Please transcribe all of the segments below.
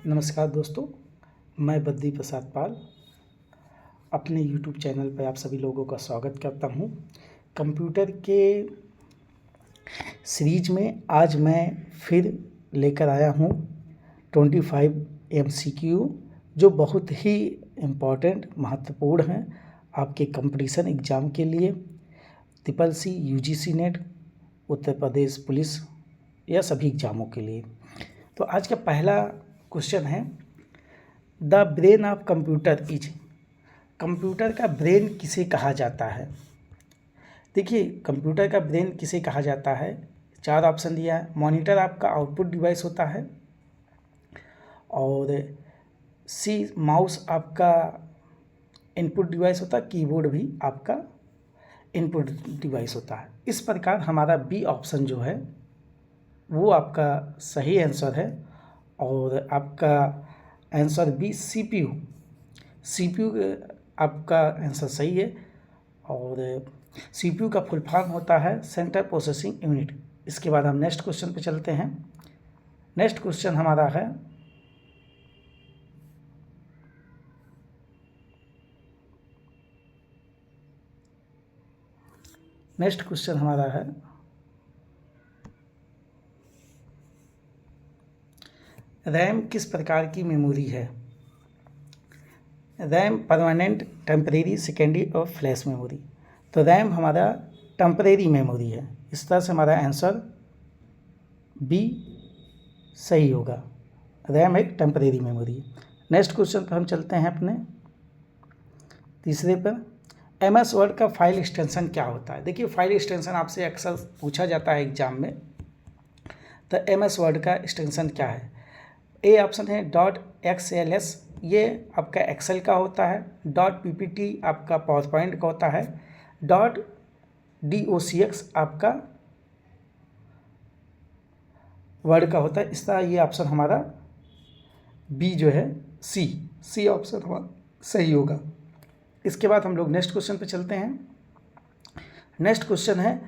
नमस्कार दोस्तों, मैं बद्री प्रसाद पाल अपने यूट्यूब चैनल पर आप सभी लोगों का स्वागत करता हूं। कंप्यूटर के सीरीज में आज मैं फिर लेकर आया हूं 25 MCQ जो बहुत ही इम्पोर्टेंट महत्वपूर्ण हैं आपके कंपटीशन एग्ज़ाम के लिए, CCC, UGC net, Uttar Pradesh police या सभी एग्ज़ामों के लिए। तो आज का पहला क्वेश्चन है, the brain of computer is. Computer का ब्रेन किसे कहा जाता है? देखिए, कंप्यूटर का ब्रेन किसे कहा जाता है, 4 ऑप्शन दिया है। मॉनिटर आपका आउटपुट डिवाइस होता है, और सी माउस आपका इनपुट डिवाइस होता है, कीबोर्ड भी आपका इनपुट डिवाइस होता है। इस प्रकार हमारा बी ऑप्शन जो है वो आपका सही आंसर है, और आपका आंसर बी CPU आपका आंसर सही है। और CPU का फुल फॉर्म होता है सेंट्रल प्रोसेसिंग यूनिट। इसके बाद हम नेक्स्ट क्वेश्चन पे चलते हैं। नेक्स्ट क्वेश्चन हमारा है, रैम किस प्रकार की मेमोरी है? रैम परमानेंट, टेम्परेरी, सेकेंडरी और फ्लैश मेमोरी। तो रैम हमारा टेम्परेरी मेमोरी है। इस तरह से हमारा आंसर बी सही होगा। रैम एक टेम्परेरी मेमोरी है। नेक्स्ट क्वेश्चन पर हम चलते हैं अपने तीसरे पर। MS वर्ड का फाइल एक्सटेंशन क्या होता है? देखिए, फाइल एक्सटेंशन आपसे अक्सर पूछा जाता है एग्जाम में। तो MS वर्ड का एक्सटेंशन क्या है? ए ऑप्शन है .xls, ये आपका एक्सेल का होता है। .ppt आपका पावर पॉइंट का होता है। .docx आपका वर्ड का होता है। इस तरह ये ऑप्शन हमारा बी जो है सी ऑप्शन हमारा सही होगा। इसके बाद हम लोग नेक्स्ट क्वेश्चन पे चलते हैं। नेक्स्ट क्वेश्चन है,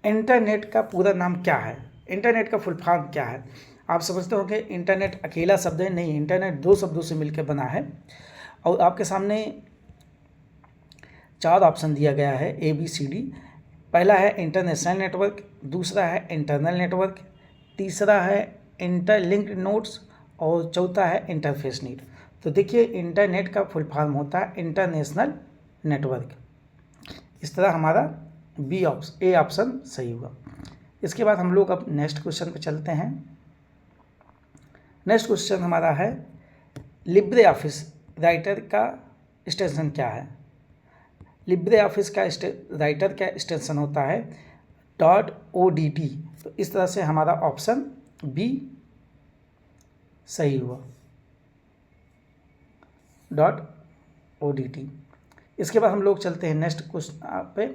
इंटरनेट का पूरा नाम क्या है? इंटरनेट का फुल फॉर्म क्या है? आप समझते हो कि इंटरनेट अकेला शब्द है, नहीं, इंटरनेट 2 शब्दों से मिलकर बना है। और आपके सामने 4 ऑप्शन दिया गया है, ABCD। पहला है इंटरनेशनल नेटवर्क, दूसरा है इंटरनल नेटवर्क, तीसरा है इंटरलिंक्ड नोड्स, और चौथा है इंटरफेस नेट। तो देखिए, इंटरनेट का फुल फॉर्म होता है इंटरनेशनल नेटवर्क। इस तरह हमारा ए ऑप्शन सही होगा। इसके बाद हम लोग अब नेक्स्ट क्वेश्चन पे चलते हैं। नेक्स्ट क्वेश्चन हमारा है, लिब्रे ऑफिस राइटर का एक्सटेंशन क्या है? लिब्रे ऑफिस का राइटर का एक्सटेंशन होता है .odt। तो इस तरह से हमारा ऑप्शन बी सही हुआ, .odt। इसके बाद हम लोग चलते हैं नेक्स्ट क्वेश्चन पे।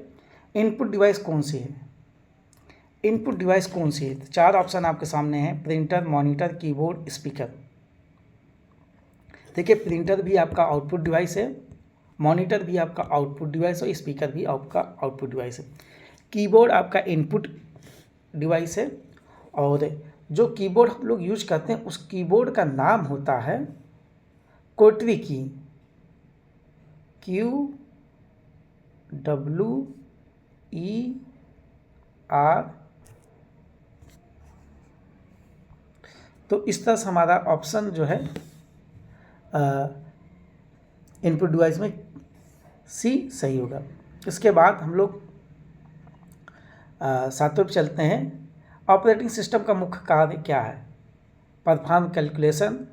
इनपुट डिवाइस कौन सी है? इनपुट डिवाइस कौन सी है? 4 ऑप्शन आपके सामने हैं, प्रिंटर, मॉनिटर, कीबोर्ड, स्पीकर। देखिए, प्रिंटर भी आपका आउटपुट डिवाइस है, मॉनिटर भी आपका आउटपुट डिवाइस है, स्पीकर भी आपका आउटपुट डिवाइस है। कीबोर्ड आपका इनपुट डिवाइस है, और जो कीबोर्ड हम लोग यूज करते हैं उस कीबोर्ड का नाम होता है क्वोटरी की, QWER। तो इस तरह से हमारा ऑप्शन जो है इनपुट डिवाइस में सी सही होगा। इसके बाद हम लोग सातवें पे चलते हैं। ऑपरेटिंग सिस्टम का मुख्य कार्य क्या है? Perform calculation,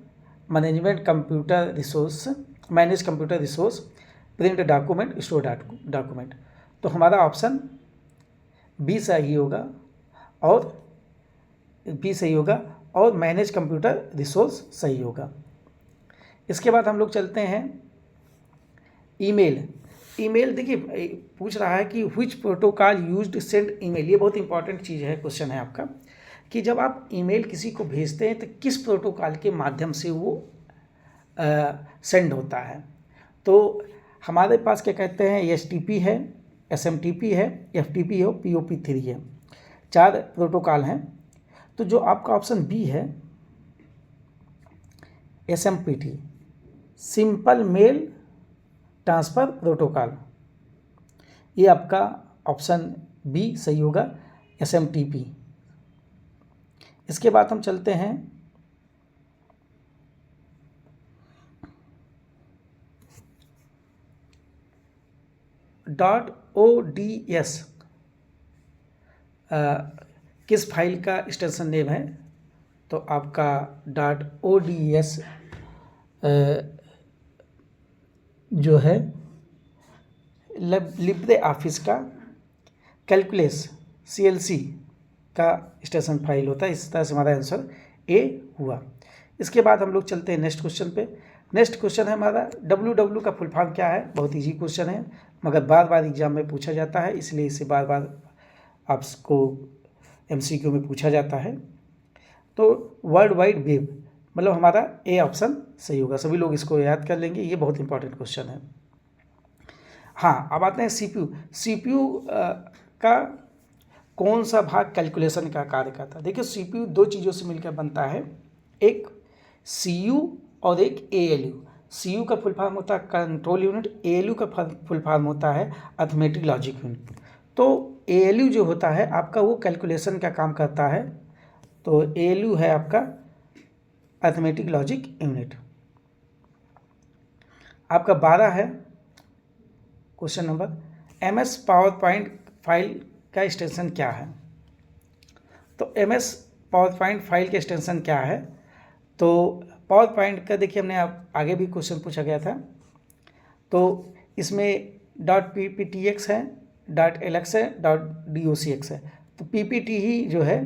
manage computer resource, print document, store document. तो हमारा ऑप्शन बी सही होगा, और मैनेज कंप्यूटर रिसोर्स सही होगा। इसके बाद हम लोग चलते हैं ईमेल। देखिए, पूछ रहा है कि which protocol used send email. ये बहुत इंपॉर्टेंट चीज़ है, क्वेश्चन है आपका, कि जब आप ईमेल किसी को भेजते हैं तो किस प्रोटोकॉल के माध्यम से वो सेंड होता है। तो हमारे पास क्या कहते हैं, STP है, SMTP है, FTP है, POP3 है। 4 प्रोटोकॉल हैं। तो जो आपका ऑप्शन बी है, SMPT, simple mail transfer protocol, ये आपका ऑप्शन बी सही होगा, SMTP। इसके बाद हम चलते हैं .ods किस फाइल का एक्सटेंशन नेम है? तो आपका .ods जो है लिब्रे ऑफिस का कैलकुलेस CLC का एक्सटेंशन फाइल होता है। इस तरह से हमारा आंसर ए हुआ। इसके बाद हम लोग चलते हैं नेक्स्ट क्वेश्चन पे। नेक्स्ट क्वेश्चन है हमारा WW का फुल फॉर्म क्या है? बहुत इजी क्वेश्चन है, मगर बार बार एग्जाम में पूछा जाता है, इसलिए इसे बार बार आपको MCQ में पूछा जाता है। तो वर्ल्ड वाइड वेब, मतलब हमारा ए ऑप्शन सही होगा। सभी लोग इसको याद कर लेंगे, ये बहुत इंपॉर्टेंट क्वेश्चन है। हाँ, अब आते हैं CPU का कौन सा भाग कैलकुलेशन का कार्य करता है? देखिए, CPU दो चीज़ों से मिलकर बनता है, एक CU और एक ALU। CU का फुल फॉर्म होता है कंट्रोल यूनिट, ALU का फुल फॉर्म होता है अर्थमेटिक लॉजिक यूनिट। तो ALU जो होता है आपका, वो कैलकुलेशन का काम करता है। तो ALU है आपका अर्थमेटिक लॉजिक यूनिट। आपका 12 है question number, MS power point file का एक्सटेंशन क्या है? तो MS पावर पॉइंट फाइल का एक्सटेंशन क्या है? तो पावर पॉइंट का देखिए, हमने आगे भी क्वेश्चन पूछा गया था। तो इसमें .pptx है, .lx है, .docx है। तो PPT ही जो है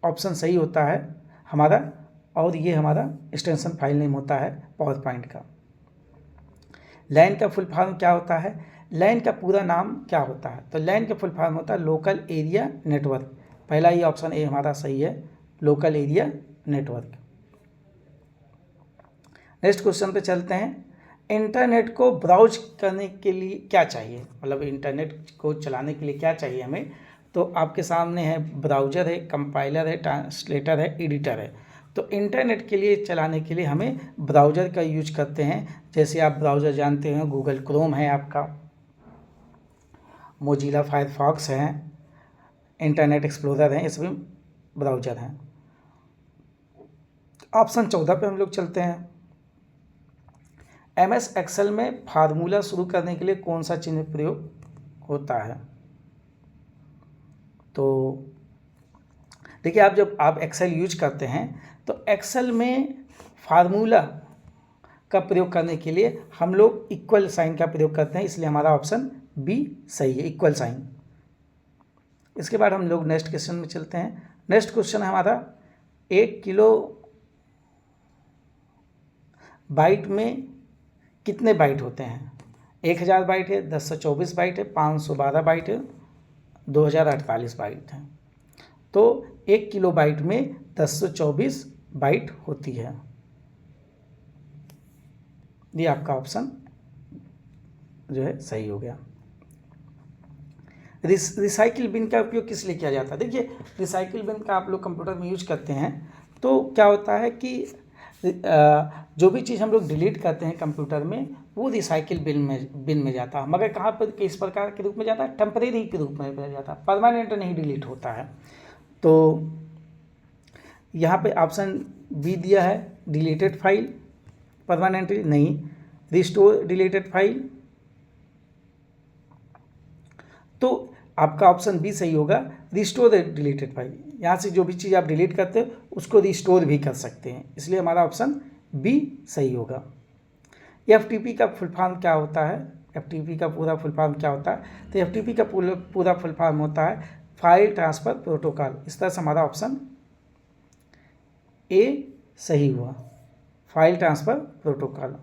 ऑप्शन सही होता है हमारा, और ये हमारा एक्सटेंशन फाइल नेम होता है पावर पॉइंट का। लैन का फुल फॉर्म क्या होता है? लैन का पूरा नाम क्या होता है? तो लैन का फुल फॉर्म होता है लोकल एरिया नेटवर्क। पहला ही ऑप्शन ए हमारा सही है, local area network. Next question पे चलते हैं। इंटरनेट को ब्राउज करने के लिए क्या चाहिए? मतलब इंटरनेट को चलाने के लिए क्या चाहिए हमें? तो आपके सामने है ब्राउज़र है, कंपाइलर है, ट्रांसलेटर है, एडिटर है। तो इंटरनेट के लिए चलाने के लिए हमें ब्राउज़र का यूज करते हैं। जैसे आप ब्राउज़र जानते हैं, गूगल क्रोम है आपका, मोजिला फायरफॉक्स है, इंटरनेट एक्सप्लोरर है, ये सभी ब्राउज़र हैं। ऑप्शन 14 पे हम लोग चलते हैं। MS एक्सेल में फार्मूला शुरू करने के लिए कौन सा चिन्ह प्रयोग होता है? तो देखिए, आप जब आप एक्सेल यूज करते हैं तो एक्सेल में फार्मूला का प्रयोग करने के लिए हम लोग इक्वल साइन का प्रयोग करते हैं, इसलिए हमारा ऑप्शन बी सही है, इक्वल साइन। इसके बाद हम लोग नेक्स्ट क्वेश्चन में चलते हैं। नेक्स्ट क्वेश्चन है हमारा, 1 किलो बाइट में कितने बाइट होते हैं? 1000 बाइट है, 1024 बाइट है, 512 बाइट है, 2048 बाइट है। तो 1 किलो बाइट में 1024 बाइट होती है। ये आपका ऑप्शन जो है सही हो गया। रिसाइकिल बिन का उपयोग किस लिए किया जाता है? देखिए, रिसाइकिल बिन का आप लोग कंप्यूटर में यूज करते हैं, तो क्या होता है कि जो भी चीज़ हम लोग डिलीट करते हैं कंप्यूटर में, वो रिसाइकिल बिन में जाता है। मगर कहाँ पर, किस प्रकार के रूप में जाता है? टेम्परेरी के रूप में जाता है, परमानेंट नहीं डिलीट होता है। तो यहाँ पे ऑप्शन बी दिया है, डिलीटेड फाइल परमानेंटली नहीं, रिस्टोर डिलीटेड फाइल। तो आपका ऑप्शन बी सही होगा, रिस्टोर डिलीटेड फाइल। यहाँ से जो भी चीज़ आप डिलीट करते हो उसको रिस्टोर भी कर सकते हैं, इसलिए हमारा ऑप्शन बी सही होगा। FTP का फुल फॉर्म क्या होता है? FTP का पूरा फुल फॉर्म क्या होता है? तो FTP का पूरा फुल फॉर्म होता है फाइल ट्रांसफ़र प्रोटोकॉल। इस तरह से हमारा ऑप्शन ए सही हुआ, फाइल ट्रांसफ़र प्रोटोकॉल।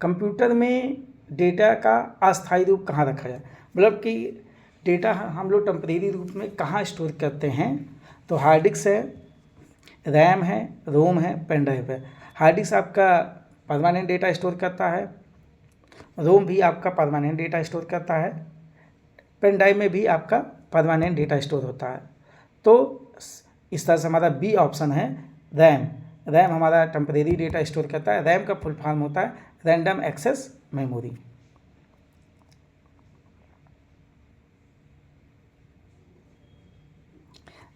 कंप्यूटर में डेटा का अस्थायी रूप कहाँ रखा जाए? मतलब कि डेटा हम लोग टेम्परेरी रूप में कहाँ स्टोर करते हैं? तो हार्ड डिस्क है, रैम है, रोम है, पेन ड्राइव है। हार्ड डिस्क आपका परमानेंट डेटा स्टोर करता है, रोम भी आपका परमानेंट डेटा स्टोर करता है, पेन ड्राइव में भी आपका परमानेंट डेटा स्टोर होता है। तो इस तरह से हमारा बी ऑप्शन है रैम। रैम हमारा टेम्परेरी डेटा स्टोर करता है। रैम का फुल फॉर्म होता है random access memory.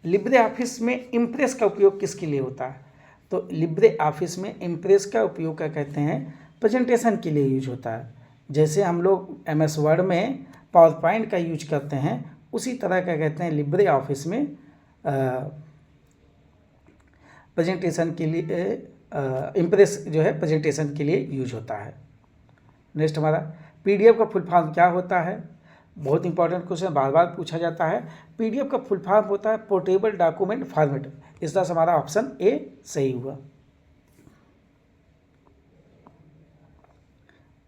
Libre Office में इम्प्रेस का उपयोग किसके लिए होता है? तो लिब्रे ऑफिस में इम्प्रेस का उपयोग क्या कहते हैं, प्रेजेंटेशन के लिए यूज होता है। जैसे हम लोग MS वर्ड में पावर पॉइंट का यूज करते हैं, उसी तरह क्या कहते हैं लिब्रे ऑफिस में प्रेजेंटेशन के लिए इम्प्रेस जो है प्रेजेंटेशन के लिए यूज होता है। नेक्स्ट हमारा PDF का फुल फॉर्म क्या होता है? बहुत इंपॉर्टेंट क्वेश्चन, बार बार पूछा जाता है। PDF का फुल फॉर्म होता है पोर्टेबल डॉक्यूमेंट फॉर्मेट। इस तरह से हमारा ऑप्शन ए सही हुआ।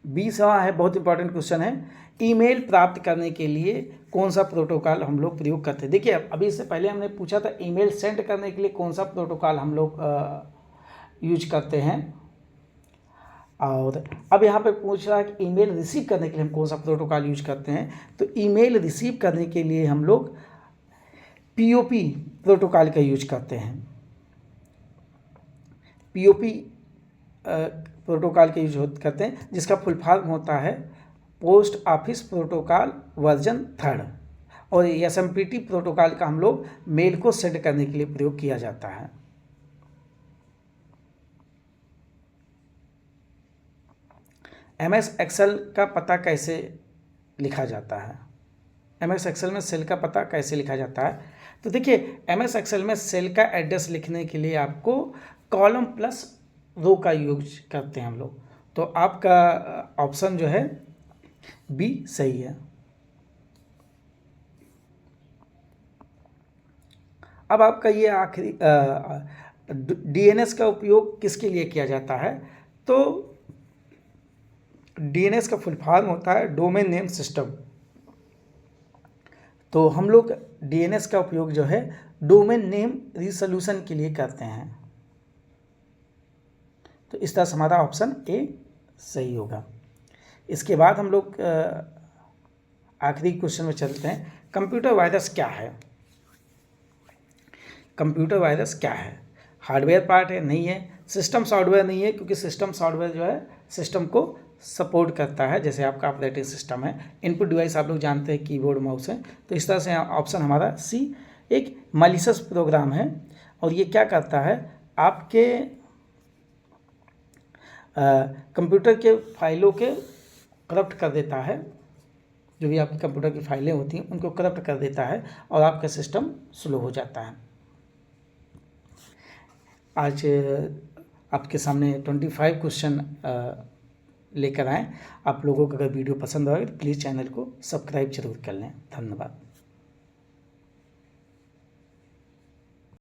20वां है, बहुत इंपॉर्टेंट क्वेश्चन है, ईमेल प्राप्त करने के लिए कौन सा प्रोटोकॉल हम लोग प्रयोग करते हैं? देखिए अभी इससे पहले हमने पूछा था ईमेल सेंड करने के लिए कौन सा प्रोटोकॉल हम लोग यूज करते हैं, और अब यहाँ पे पूछ रहा है कि ईमेल रिसीव करने के लिए हम कौन सा प्रोटोकॉल यूज करते हैं। तो ईमेल रिसीव करने के लिए हम लोग POP प्रोटोकॉल का यूज करते हैं। POP प्रोटोकॉल का यूज करते हैं, जिसका फुल फॉर्म होता है पोस्ट ऑफिस प्रोटोकॉल वर्जन 3, और SMPT प्रोटोकॉल का हम लोग मेल को सेंड करने के लिए प्रयोग किया जाता है। MS एक्सेल का पता कैसे लिखा जाता है? MS एक्सेल में सेल का पता कैसे लिखा जाता है? तो देखिए MS एक्सेल में सेल का एड्रेस लिखने के लिए आपको कॉलम प्लस रो का यूज करते हैं हम लोग। तो आपका ऑप्शन जो है बी सही है। अब आपका ये आखिरी DNS का उपयोग किसके लिए किया जाता है? तो DNS का फुल फॉर्म होता है डोमेन नेम सिस्टम। तो हम लोग DNS का उपयोग जो है डोमेन नेम रिसोल्यूशन के लिए करते हैं। तो इस तरह से हमारा ऑप्शन ए सही होगा। इसके बाद हम लोग आखिरी क्वेश्चन में चलते हैं, कंप्यूटर वायरस क्या है? कंप्यूटर वायरस क्या है? हार्डवेयर पार्ट है? नहीं है। सिस्टम सॉफ्टवेयर नहीं है, क्योंकि सिस्टम सॉफ्टवेयर जो है सिस्टम को सपोर्ट करता है, जैसे आपका ऑपरेटिंग सिस्टम है। इनपुट डिवाइस आप लोग जानते हैं कीबोर्ड माउस है। तो इस तरह से ऑप्शन हमारा सी एक मैलिशियस प्रोग्राम है, और ये क्या करता है आपके कंप्यूटर के फाइलों के करप्ट कर देता है। जो भी आपके कंप्यूटर की फाइलें होती हैं उनको करप्ट कर देता है, और आपका सिस्टम स्लो हो जाता है। आज आपके सामने 25 क्वेश्चन लेकर आए। आप लोगों को अगर वीडियो पसंद आए तो प्लीज़ चैनल को सब्सक्राइब जरूर कर लें। धन्यवाद।